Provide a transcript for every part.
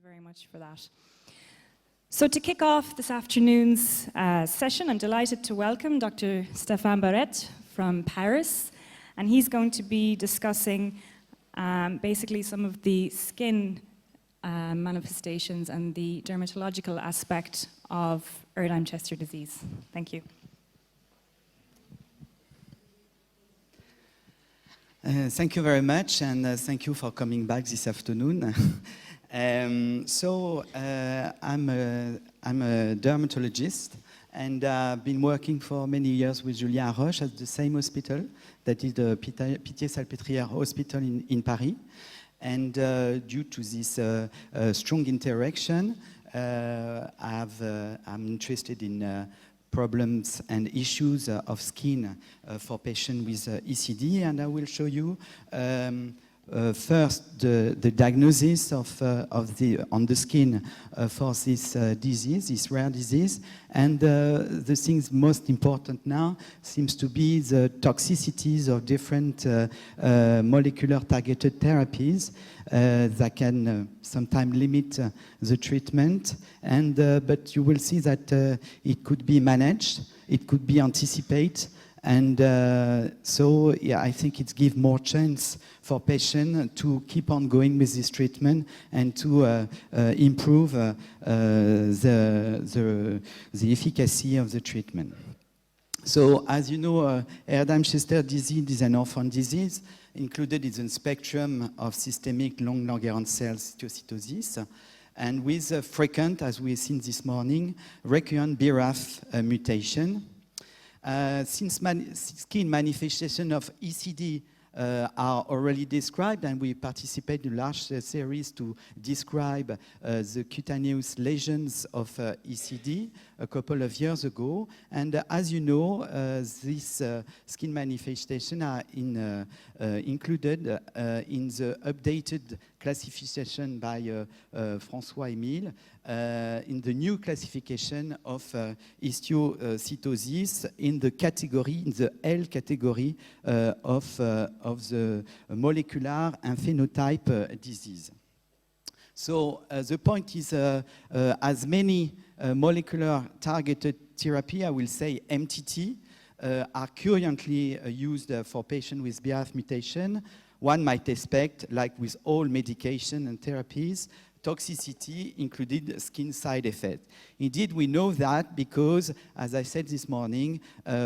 very much for that. So to kick off this afternoon's session, I'm delighted to welcome Dr. Stéphane Barete from Paris, and he's going to be discussing basically some of the skin manifestations and the dermatological aspect of Erdheim-Chester disease. Thank you. Thank you very much, and thank you for coming back this afternoon. I'm a dermatologist, and I've been working for many years with Julien Roche at the same hospital, that is the Pitié-Salpêtrière Hospital in Paris. And due to this strong interaction, I'm interested in problems and issues of skin for patients with ECD, and I will show you first the diagnosis on the skin for this disease, this rare disease, and the things most important now seems to be the toxicities of different molecular targeted therapies that can sometimes limit the treatment, and but you will see that it could be managed, it could be anticipated. And so, yeah, I think it gives more chance for patients to keep on going with this treatment and to improve the efficacy of the treatment. So, as you know, Erdheim-Chester disease is an orphan disease included in the spectrum of systemic long Langerhans cell cytosis, and with frequent, as we've seen this morning, recurrent BRAF mutation. Since skin manifestation of ECD are already described, and we participate in a large series to describe the cutaneous lesions of ECD a couple of years ago. And as you know, these skin manifestations are included in the updated classification by François-Émile in the new classification of histiocytosis in the category, in the L category of the molecular and phenotype disease. So the point is, as many molecular targeted therapy, I will say MTT, are currently used for patients with BRAF mutation. One might expect, like with all medication and therapies, toxicity included skin side effect. Indeed, we know that because, as I said this morning,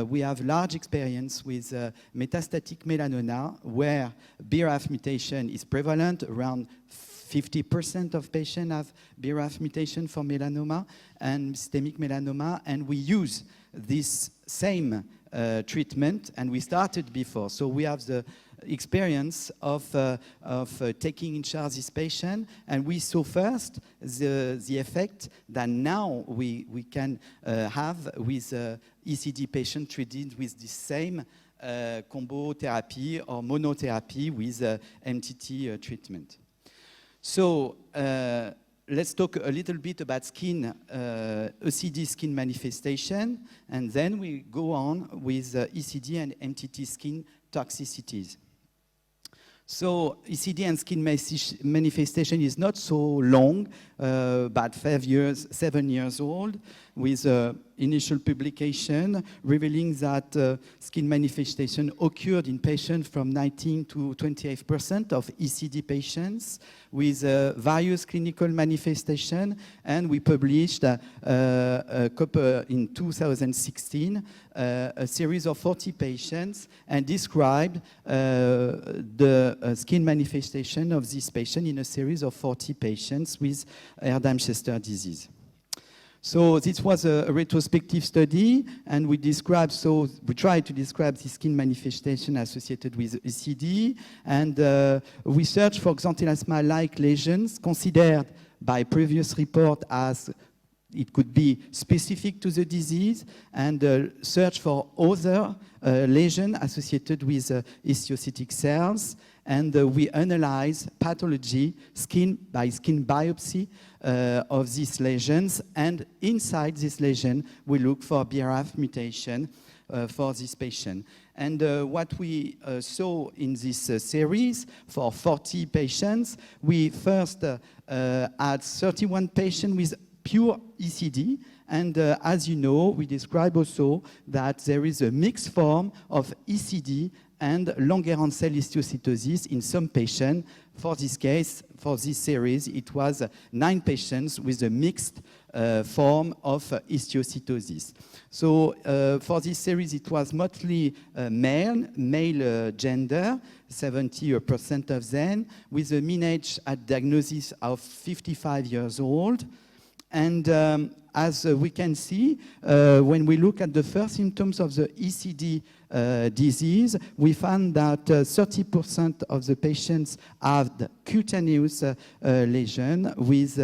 we have large experience with metastatic melanoma, where BRAF mutation is prevalent. Around 50% of patients have BRAF mutation for melanoma and systemic melanoma, and we use this same treatment, and we started before. So we have the experience of taking in charge this patient, and we saw first the effect that now we can have with ECD patient treated with the same combo therapy or monotherapy with MTT treatment. So let's talk a little bit about skin, ECD skin manifestation, and then we go on with ECD and MTT skin toxicities. So ECD and skin manifestation is not so long, about 7 years old, with initial publication revealing that skin manifestation occurred in patients from 19 to 28% of ECD patients with various clinical manifestations, and we published a couple in 2016 a series of 40 patients and described the skin manifestation of this patient in a series of 40 patients with Erdheim-Chester disease. So this was a retrospective study, and we tried to describe the skin manifestation associated with ECD, and we searched for xanthelasma-like lesions considered by previous report as it could be specific to the disease, and search for other lesions associated with histiocytic cells. And we analyze pathology skin by skin biopsy of these lesions, and inside this lesion we look for BRAF mutation for this patient. And what we saw in this series for 40 patients, we first had 31 patients with pure ECD. And as you know, we describe also that there is a mixed form of ECD and Langerhans cell histiocytosis in some patients. For this case, for this series, it was 9 patients with a mixed form of histiocytosis. So for this series, it was mostly male gender, 70% of them, with a mean age at diagnosis of 55 years old. And as we can see, when we look at the first symptoms of the ECD disease, we found that 30% of the patients had cutaneous lesion, with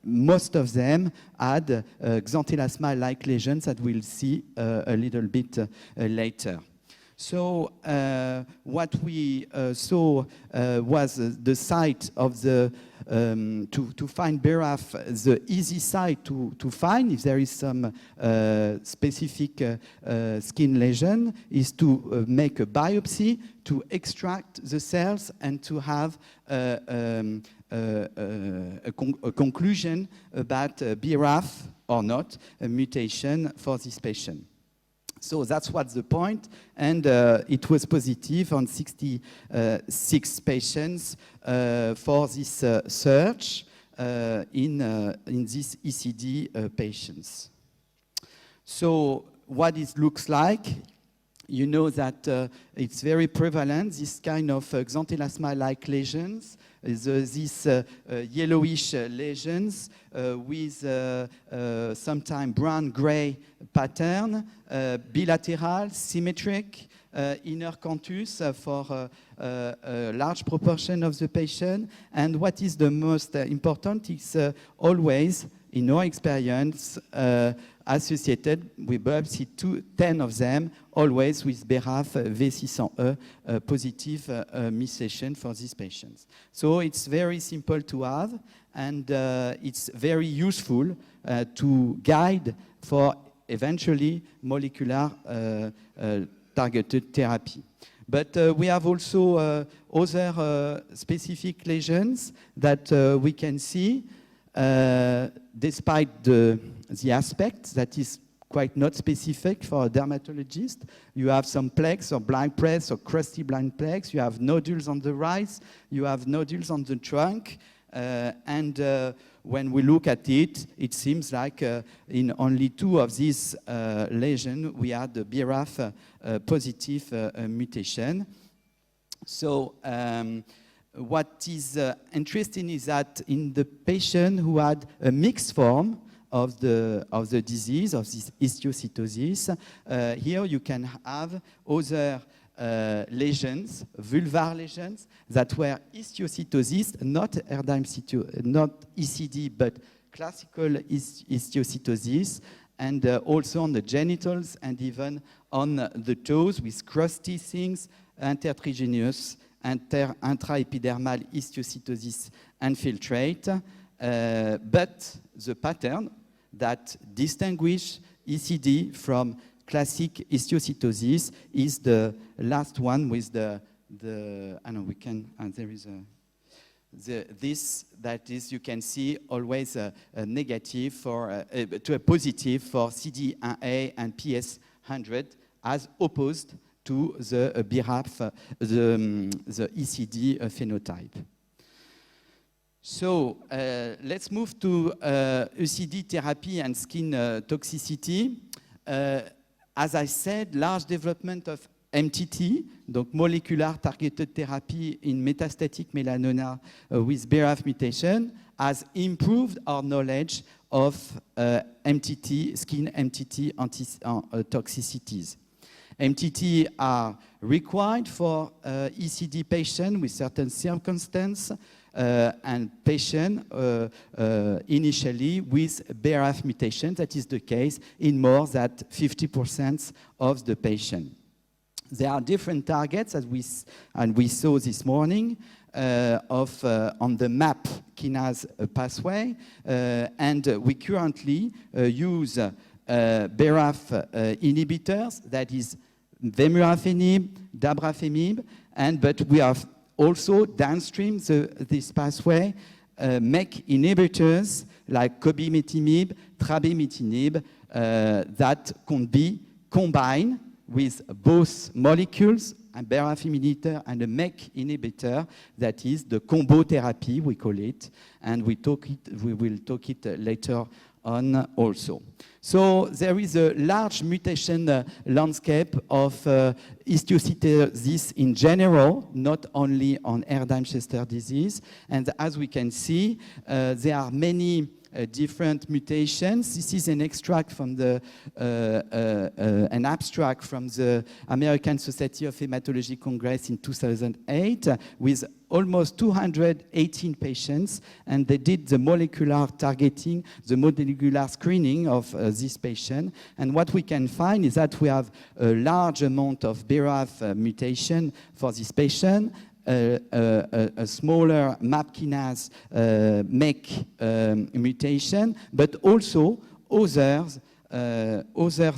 most of them had xanthelasma-like lesions that we'll see a little bit later. So what we saw was the site of the, to find BRAF, the easy site to find if there is some specific skin lesion is to make a biopsy, to extract the cells, and to have a conclusion about BRAF or not, a mutation for this patient. So that's what's the point, and it was positive on 66 patients for this search in these ECD patients. So what it looks like, you know that it's very prevalent, this kind of xanthelasma-like lesions, these yellowish lesions with sometimes brown-gray pattern, bilateral, symmetric, inner canthus for a large proportion of the patient. And what is the most important is always, in our experience, associated with biopsy 10 of them, always with BRAF V600E positive mutation for these patients. So it's very simple to have, and it's very useful to guide for eventually molecular targeted therapy. But we have also other specific lesions that we can see despite the aspect that is quite not specific for a dermatologist. You have some plaques or blind press or crusty blind plaques. You have nodules on the rise. You have nodules on the trunk. And when we look at it, it seems like in only 2 of these lesions, we had the BRAF positive mutation. So what is interesting is that in the patient who had a mixed form of the disease, of this histiocytosis, here you can have other lesions, vulvar lesions, that were histiocytosis, not Erdheim-Chester, not ECD, but classical histiocytosis, and also on the genitals and even on the toes with crusty things, intertriginous, intraepidermal histiocytosis infiltrate. But the pattern that distinguishes ECD from classic histiocytosis is the last one with the I know we can, there is this, that is, you can see always a negative for, to a positive for CD1A and PS100 as opposed to the BRAF, the ECD phenotype. So let's move to ECD therapy and skin toxicity. As I said, large development of MTT, donc molecular targeted therapy in metastatic melanoma with BRAF mutation, has improved our knowledge of MTT, skin MTT toxicities. MTT are required for ECD patients with certain circumstances and patients initially with BRAF mutation. That is the case in more than 50% of the patients. There are different targets, as we saw this morning, on the MAP kinase pathway, and we currently use BRAF inhibitors, that is vemurafenib, dabrafenib, but we have also downstream this pathway MEK inhibitors like cobimetinib, trabemetinib that can be combined with both molecules, a BRAF inhibitor and a MEK inhibitor, that is the combo therapy, we call it, and we will talk it later on also. So there is a large mutation landscape of histiocytosis in general, not only on Erdheim-Chester disease. And as we can see, there are many different mutations. This is an extract from an abstract from the American Society of Hematology Congress in 2008 with almost 218 patients, and they did the molecular targeting, the molecular screening of this patient. And what we can find is that we have a large amount of BRAF mutation for this patient, a smaller MAP kinase MEK mutation, but also others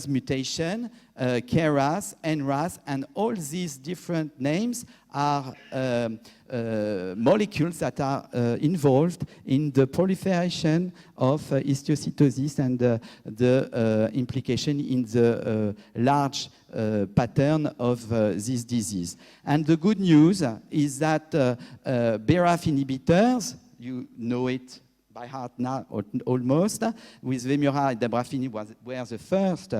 mutation, KRAS, NRAS, and all these different names are molecules that are involved in the proliferation of histiocytosis and the implication in the large pattern of this disease. And the good news is that BRAF inhibitors, you know it by heart now, almost, with Vemura and dabrafenib were the first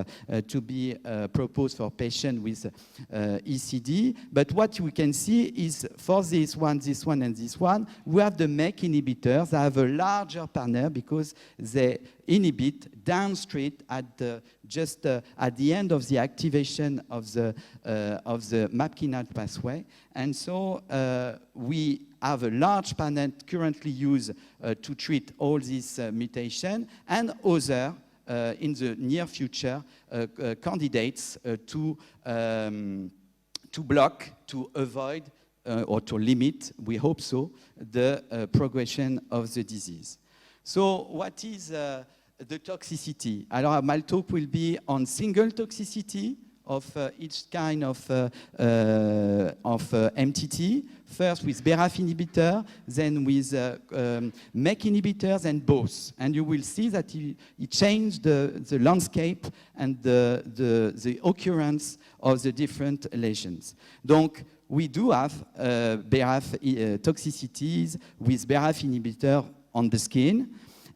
to be proposed for patients with ECD. But what we can see is for this one, and this one, we have the MEK inhibitors that have a larger partner because they inhibit downstream at the at the end of the activation of the MAP kinase pathway. And so we have a large panel currently used to treat all these mutations, and other in the near future candidates to block, to avoid, or to limit, we hope so, the progression of the disease. So what is the toxicity? Alors, my talk will be on single toxicity of each kind of MTT, first with BRAF inhibitor, then with MEK inhibitors, and both. And you will see that it changed the landscape and the occurrence of the different lesions. Donc, we do have BRAF toxicities with BRAF inhibitor on the skin,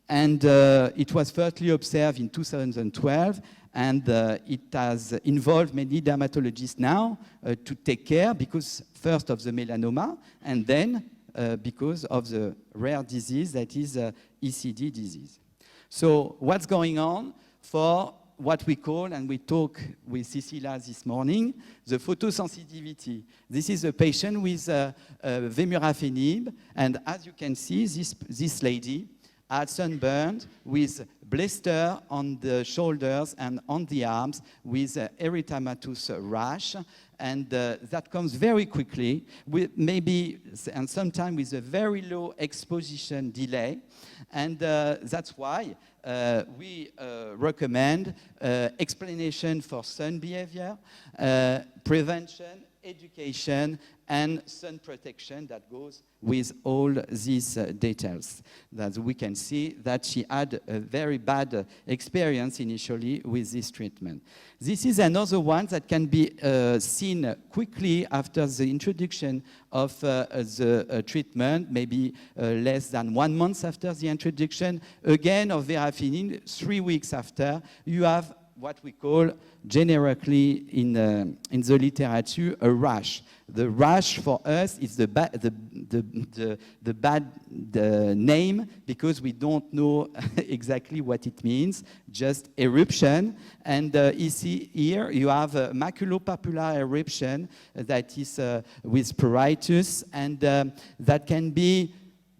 and it was firstly observed in 2012, and it has involved many dermatologists now to take care, because first of the melanoma, and then because of the rare disease that is ECD disease. So what's going on for what we call, and we talk with Cecilia this morning, the photosensitivity. This is a patient with vemurafenib, and as you can see, this lady had sunburned with blister on the shoulders and on the arms with erythematous rash, and that comes very quickly, with maybe, and sometimes with a very low exposition delay, and that's why we recommend explanation for sun behavior, prevention, education, and sun protection that goes with all these details. That we can see that she had a very bad experience initially with this treatment. This is another one that can be seen quickly after the introduction of the treatment, maybe less than 1 month after the introduction, again of verafenib, 3 weeks after, you have what we call generically in the literature a rash. The rash for us is the bad name, because we don't know exactly what it means, just eruption. And you see here you have a maculopapular eruption that is with pruritus, and that can be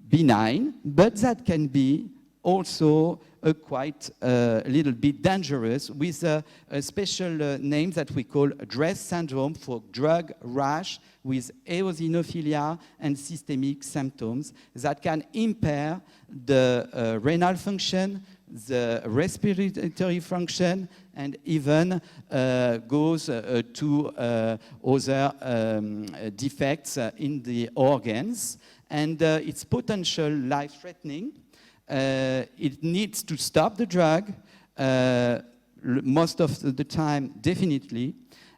benign, but that can be also quite a little bit dangerous, with a special name that we call DRESS syndrome, for drug rash with eosinophilia and systemic symptoms that can impair the renal function, the respiratory function, and even goes to other defects in the organs. And it's potential life-threatening. It needs to stop the drug, most of the time, definitely,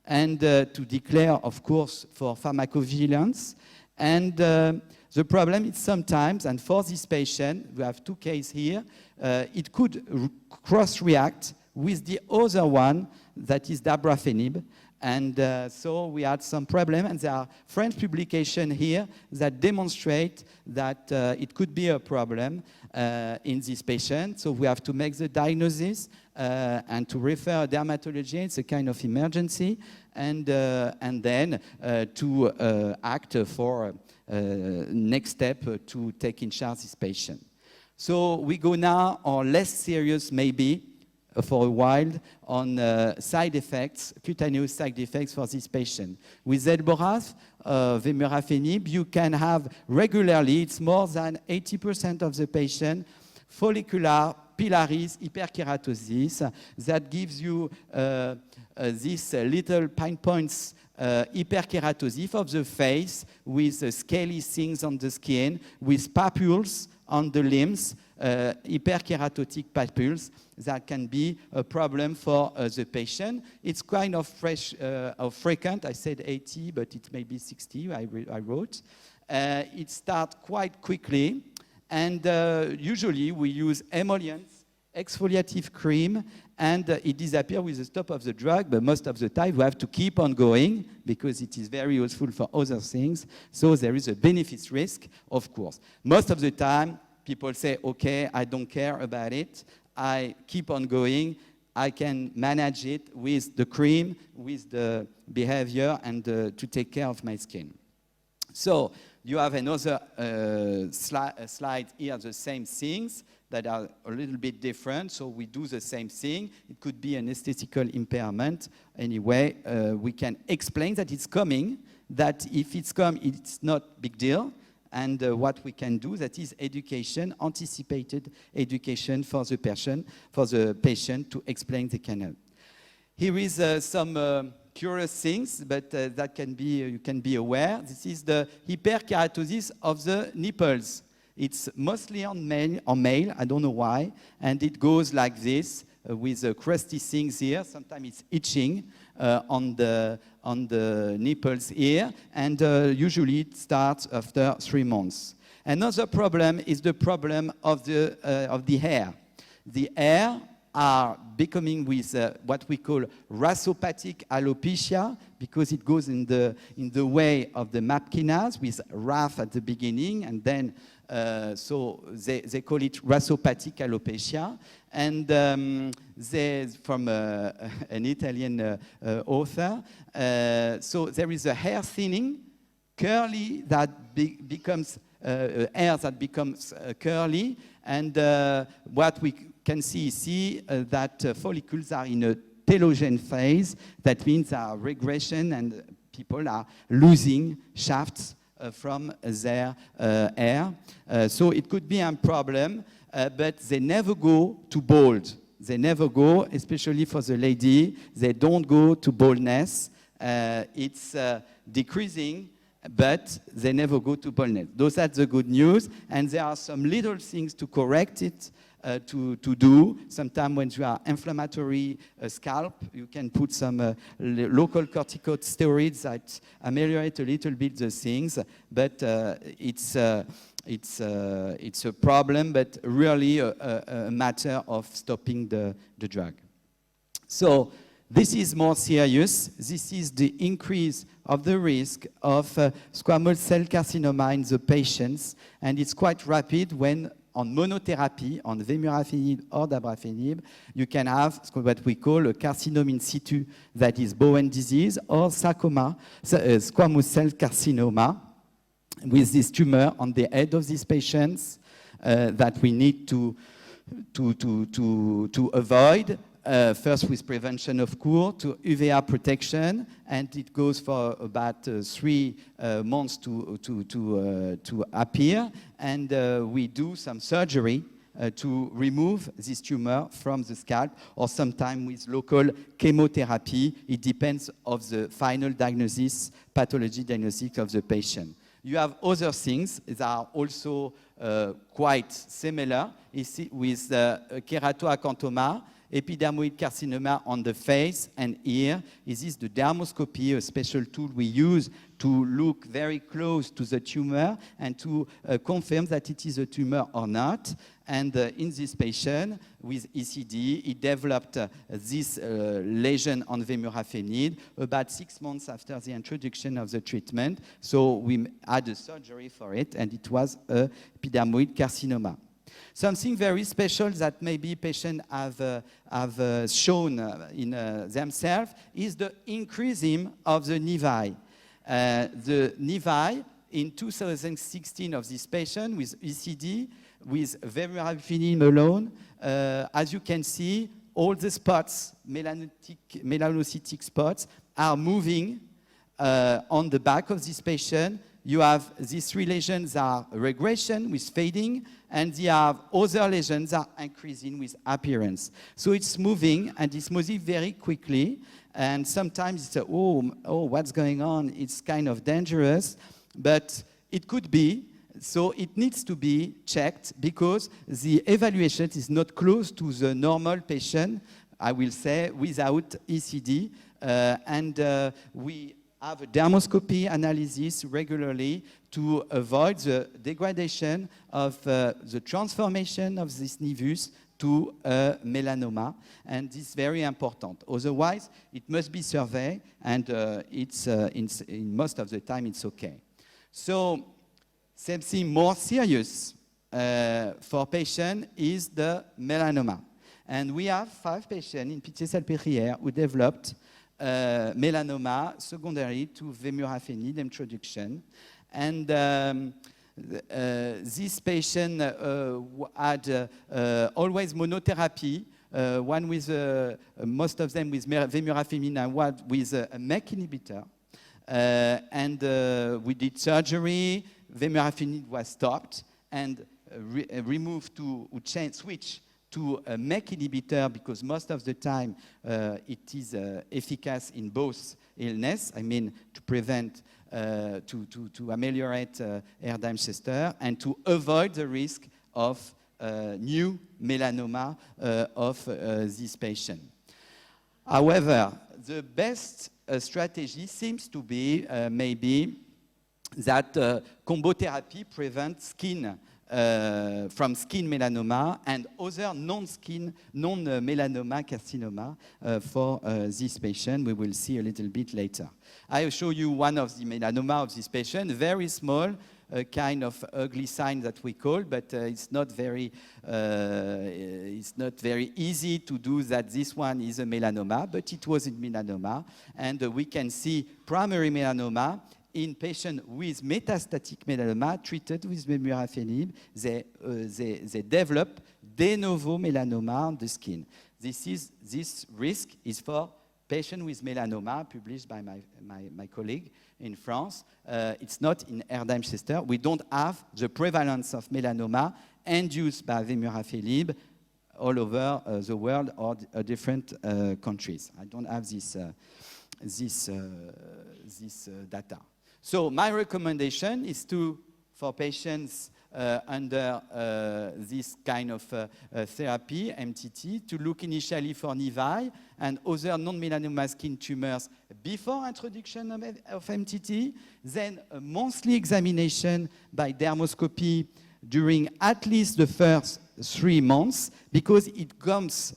and to declare, of course, for pharmacovigilance. And the problem is sometimes, and for this patient, we have two cases here, it could cross-react with the other one, that is dabrafenib. And so we had some problem, and there are French publications here that demonstrate that it could be a problem in this patient. So we have to make the diagnosis and to refer a dermatology. It's a kind of emergency, and then to act for next step to take in charge this patient. So we go now on less serious, maybe, for a while, on side effects, cutaneous side effects for this patient. With Zelboraf, vemurafenib, you can have regularly, it's more than 80% of the patient, follicular pilaris hyperkeratosis that gives you these little pinpoints hyperkeratosis of the face with scaly things on the skin, with papules on the limbs, hyperkeratotic papules that can be a problem for the patient. It's kind of frequent. I said 80, but it may be 60, I wrote. It starts quite quickly, and usually we use emollients, exfoliative cream, and it disappears with the stop of the drug, but most of the time we have to keep on going because it is very useful for other things. So there is a benefit risk, of course. Most of the time, people say, okay, I don't care about it. I keep on going. I can manage it with the cream, with the behavior, and to take care of my skin. So you have another slide here, the same things that are a little bit different. So we do the same thing. It could be an aesthetical impairment. Anyway, we can explain that it's coming, that if it's come, it's not big deal. And what we can do, that is education, anticipated education for the patient to explain the canal. Here is some curious things, but that can be, you can be aware. This is the hyperkeratosis of the nipples. It's mostly on male, I don't know why, and it goes like this with crusty things here. Sometimes it's itching on the nipples here, and usually it starts after 3 months. Another problem is the problem of the hair. The hair are becoming with what we call rhasopathic alopecia, because it goes in the way of the mapkinas with RAF at the beginning, and then so they call it rhasopathic alopecia. And they, from an Italian author, so there is a hair thinning, curly, that becomes hair that becomes curly, and what we can see that follicles are in a telogen phase. That means regression, and people are losing shafts from their hair. So it could be a problem, but they never go to bald. They never go, especially for the lady, they don't go to baldness. It's decreasing, but they never go to baldness. Those are the good news, and there are some little things to correct it, to do. Sometimes when you are inflammatory scalp, you can put some local corticosteroids that ameliorate a little bit the things, but it's a problem, but really a matter of stopping the drug. So this is more serious. This is the increase of the risk of squamous cell carcinoma in the patients, and it's quite rapid when on monotherapy, on vemurafenib or dabrafenib, you can have what we call a carcinoma in situ, that is Bowen disease, or sarcoma, squamous cell carcinoma, with this tumor on the head of these patients that we need to avoid. First with prevention, of course, to UVA protection, and it goes for about 3 months to appear, and we do some surgery to remove this tumor from the scalp, or sometimes with local chemotherapy. It depends on the final diagnosis, pathology diagnosis of the patient. You have other things that are also quite similar with keratoacanthoma, epidermoid carcinoma on the face and ear. This is the dermoscopy, a special tool we use to look very close to the tumor and to confirm that it is a tumor or not. And in this patient with ECD, he developed this lesion on vemurafenib about 6 months after the introduction of the treatment. So we had a surgery for it, and it was a epidermoid carcinoma. Something very special that maybe patients have shown in themselves is the increasing of the nevi. The nevi in 2016 of this patient with ECD, with vemurafenib alone, as you can see, all the spots, melanocytic spots, are moving on the back of this patient. You have these 3 lesions are regression with fading, and you have other lesions are increasing with appearance. So it's moving, and it's moving very quickly. And sometimes it's what's going on? It's kind of dangerous, but it could be. So it needs to be checked because the evaluation is not close to the normal patient, I will say, without ECD, and we have a dermoscopy analysis regularly to avoid the degradation of the transformation of this nevus to melanoma, and this is very important. Otherwise, it must be surveyed, and in most of the time it's okay. So something more serious for patient is the melanoma, and we have 5 patients in Pitié-Salpêtrière who developed melanoma secondary to vemurafenib introduction. And this patient had always monotherapy, one with, most of them with vemurafenib and one with a MEK inhibitor. And we did surgery, vemurafenib was stopped and removed to switch to a MEK inhibitor because most of the time it is efficacious in both illness, I mean to prevent, to ameliorate Erdheim-Chester and to avoid the risk of new melanoma of this patient. However, the best strategy seems to be maybe that combo therapy prevents skin from skin melanoma and other non-melanoma carcinoma for this patient. We will see a little bit later. I will show you one of the melanoma of this patient, very small, a kind of ugly sign that we call, but it's not very easy to do that. This one is a melanoma, but it was a melanoma, and we can see primary melanoma in patients with metastatic melanoma treated with vemurafenib. They develop de novo melanoma on the skin. This risk is for patients with melanoma, published by my colleague in France. It's not in Erdheim-Chester. We don't have the prevalence of melanoma induced by vemurafenib all over the world or different countries. I don't have this data. So my recommendation is for patients under this kind of therapy, MTT, to look initially for nevi and other non-melanoma skin tumors before introduction of MTT, then a monthly examination by dermoscopy during at least the first 3 months, because it comes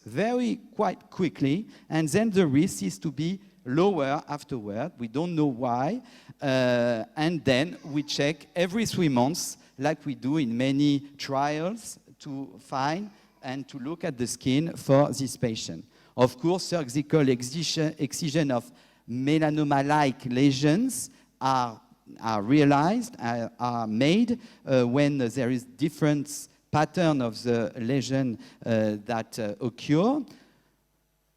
quite quickly, and then the risk is to be lower afterward. We don't know why. And then we check every 3 months, like we do in many trials, to find and to look at the skin for this patient. Of course, surgical excision of melanoma-like lesions are realized, are made when there is different pattern of the lesion that occur.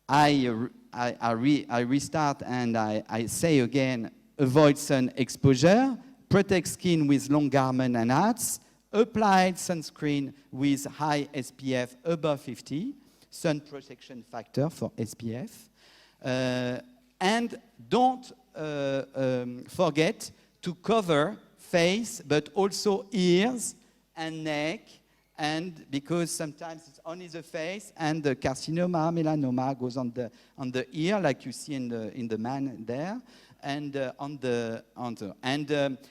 I restart and I say again, avoid sun exposure, protect skin with long garment and hats, applied sunscreen with high SPF above 50, sun protection factor for SPF. And don't forget to cover face, but also ears and neck, and because sometimes it's only the face, and the carcinoma, melanoma goes on the ear, like you see in the man there, and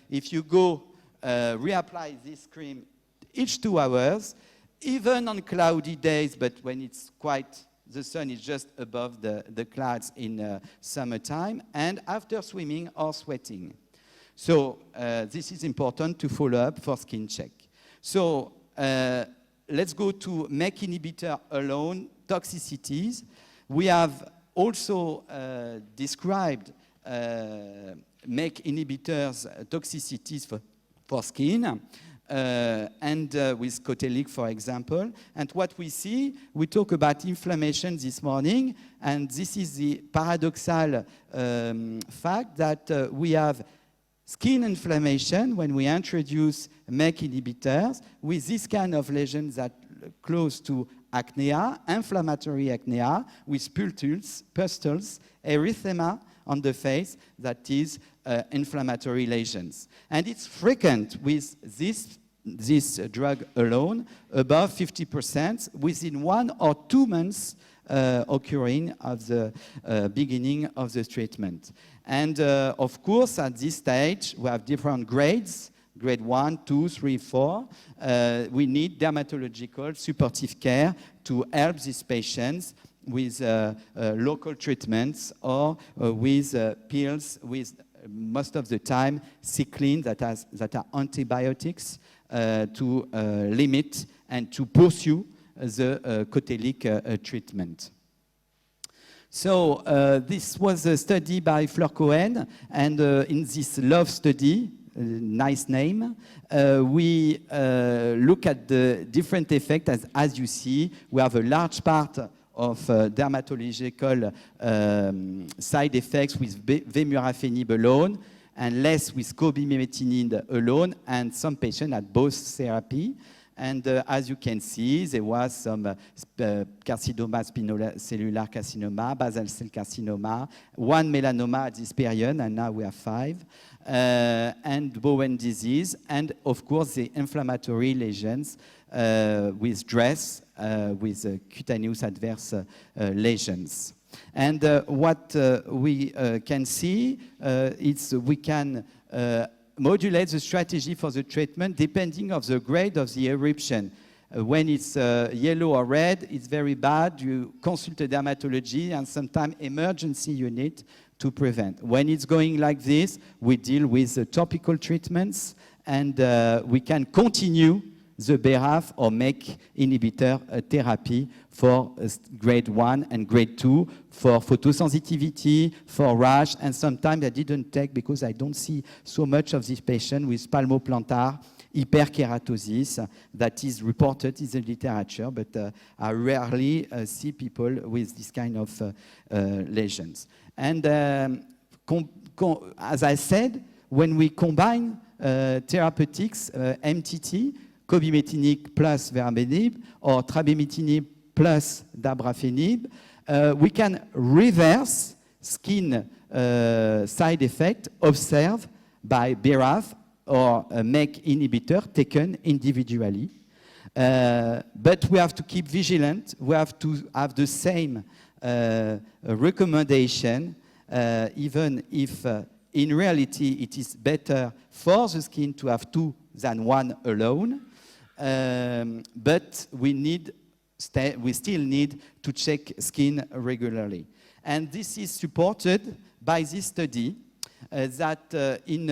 if you go reapply this cream each 2 hours, even on cloudy days, but when it's quite the sun is just above the clouds in summertime, and after swimming or sweating. So this is important to follow up for skin check. So let's go to MEK inhibitor alone, toxicities. We have also described MEK inhibitors toxicities for skin. With Cutaneous, for example. And what we see, we talk about inflammation this morning, and this is the paradoxal fact that we have skin inflammation when we introduce MEK inhibitors with this kind of lesions that close to acne, inflammatory acne, with pustules, erythema on the face that is inflammatory lesions. And it's frequent with this drug alone, above 50% within 1 or 2 months occurring of the beginning of the treatment. And of course, at this stage, we have different grades, grade 1, 2, 3, 4. We need dermatological supportive care to help these patients with local treatments or with pills with most of the time cyclin that are antibiotics to limit and to pursue the cotélic treatment. So this was a study by Fleur Cohen, and in this LOVE study, nice name, we look at the different effects. As you see, we have a large part of dermatological side effects with vemurafenib alone, and less with cobimetinib alone, and some patients had both therapy. And as you can see, there was some carcinoma, cellular carcinoma, basal cell carcinoma, 1 melanoma at this period, and now we have 5, and Bowen disease, and of course the inflammatory lesions with DRESS, with cutaneous adverse lesions. And what we can see is we can modulate the strategy for the treatment depending on the grade of the eruption. When it's yellow or red, it's very bad. You consult a dermatology and sometimes emergency unit to prevent. When it's going like this, we deal with topical treatments, and we can continue the BRAF or MEK inhibitor therapy for grade 1 and grade 2 for photosensitivity, for rash, and sometimes I didn't take because I don't see so much of this patient with palmoplantar hyperkeratosis that is reported in the literature, but I rarely see people with this kind of lesions. And as I said, when we combine therapeutics, MTT, cobimetinib plus verabemib, or trabectedin plus dabrafenib, we can reverse skin side effect observed by BRAF or a MEK inhibitor taken individually. But we have to keep vigilant. We have to have the same recommendation, even if in reality it is better for the skin to have 2 than 1 alone. But we still need to check skin regularly. And this is supported by this study that in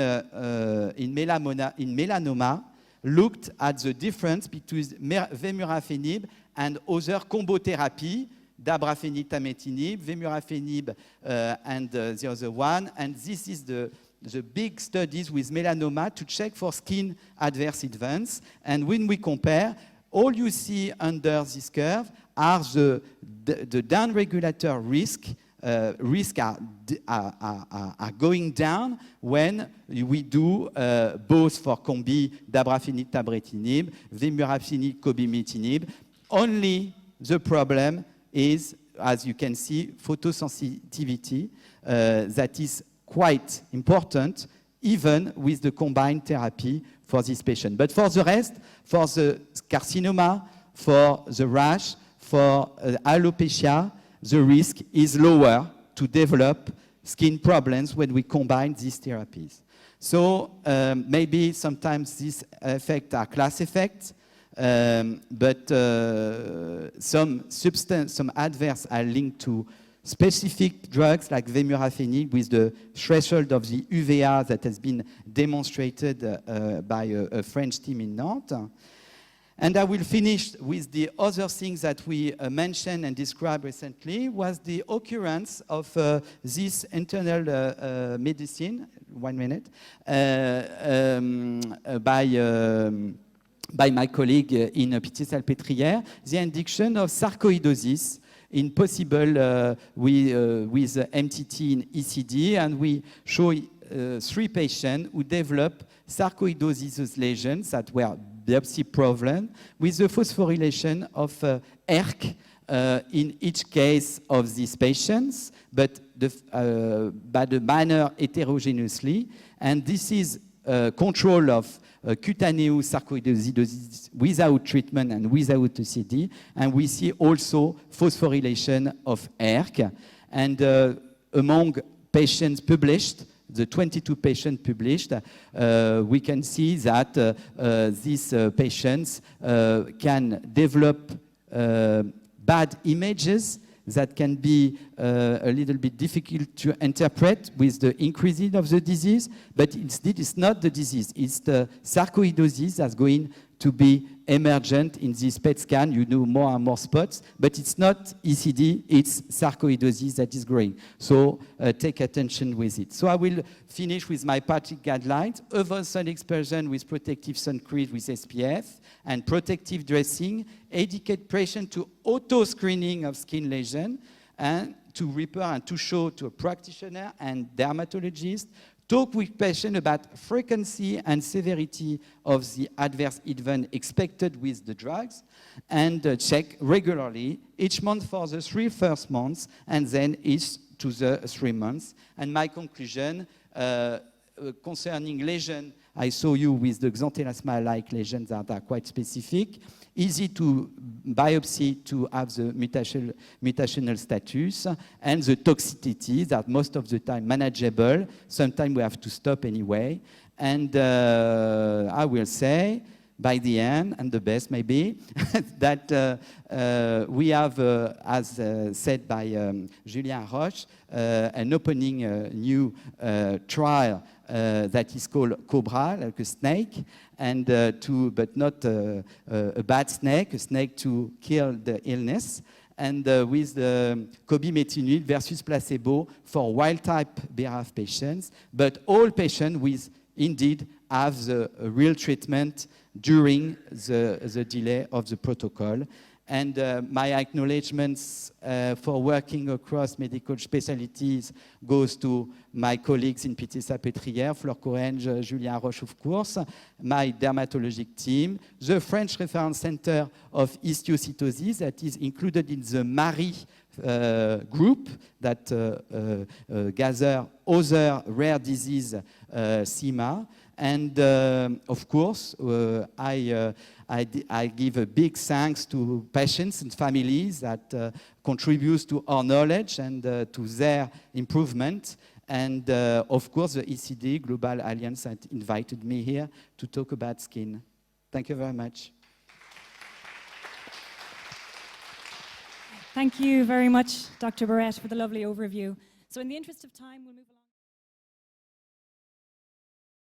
melanoma looked at the difference between vemurafenib and other combo therapy, dabrafenib, tametinib, vemurafenib, and the other one. And this is the big studies with melanoma to check for skin adverse events. And when we compare, all you see under this curve are the downregulator risk risks are going down when we do both for combi, dabrafenib, tabretinib, vemurafenib, cobimetinib. Only the problem is, as you can see, photosensitivity that is quite important, even with the combined therapy for this patient. But for the rest, for the carcinoma, for the rash, for alopecia, the risk is lower to develop skin problems when we combine these therapies. So maybe sometimes these effects are class effects, but some adverse are linked to specific drugs like vemurafenib with the threshold of the UVA that has been demonstrated by a French team in Nantes. And I will finish with the other things that we mentioned and described recently was the occurrence of this internal medicine, 1 minute, by my colleague in Pitié-Salpêtrière, the induction of sarcoidosis in possible with MTT in ECD, and we show 3 patients who developed sarcoidosis lesions that were biopsy problem with the phosphorylation of ERK in each case of these patients, but the manner heterogeneously, and this is control of cutaneous sarcoidosis without treatment and without ECD, and we see also phosphorylation of ERK. And among patients published, the 22 patients published, we can see that these patients can develop bad images that can be a little bit difficult to interpret with the increasing of the disease, but instead it's not the disease, it's the sarcoidosis that's going to be emergent in this PET scan. You know more and more spots, but it's not ECD, it's sarcoidosis that is growing. So take attention with it. So I will finish with my practice guidelines. Avoid sun exposure with protective sun cream with SPF and protective dressing. Educate patient to auto-screening of skin lesion and to repair and to show to a practitioner and dermatologist. Talk with patient about frequency and severity of the adverse event expected with the drugs, and check regularly each month for the 3 first months and then each to the 3 months. And my conclusion concerning lesion, I saw you with the xanthelasma-like lesions that are quite specific, easy to biopsy to have the mutational status, and the toxicities that most of the time manageable. Sometimes we have to stop anyway. And I will say, by the end, and the best maybe, that we have, as said by Julien Roche, an opening new trial that is called Cobra, like a snake, and but not a bad snake, a snake to kill the illness, and with the cobimetinib versus placebo for wild-type BRAF patients, but all patients with indeed have the real treatment during the delay of the protocol. And my acknowledgements for working across medical specialties goes to my colleagues in Pitié-Salpêtrière, Fleur Corrège, Julien Roche, of course, my dermatologic team, the French Reference Center of Histiocytosis that is included in the MARI group that gather other rare disease CIMA. And of course, I give a big thanks to patients and families that contribute to our knowledge and to their improvement. And of course, the ECD Global Alliance that invited me here to talk about skin. Thank you very much. Thank you very much, Dr. Barete, for the lovely overview. So in the interest of time, we'll move along.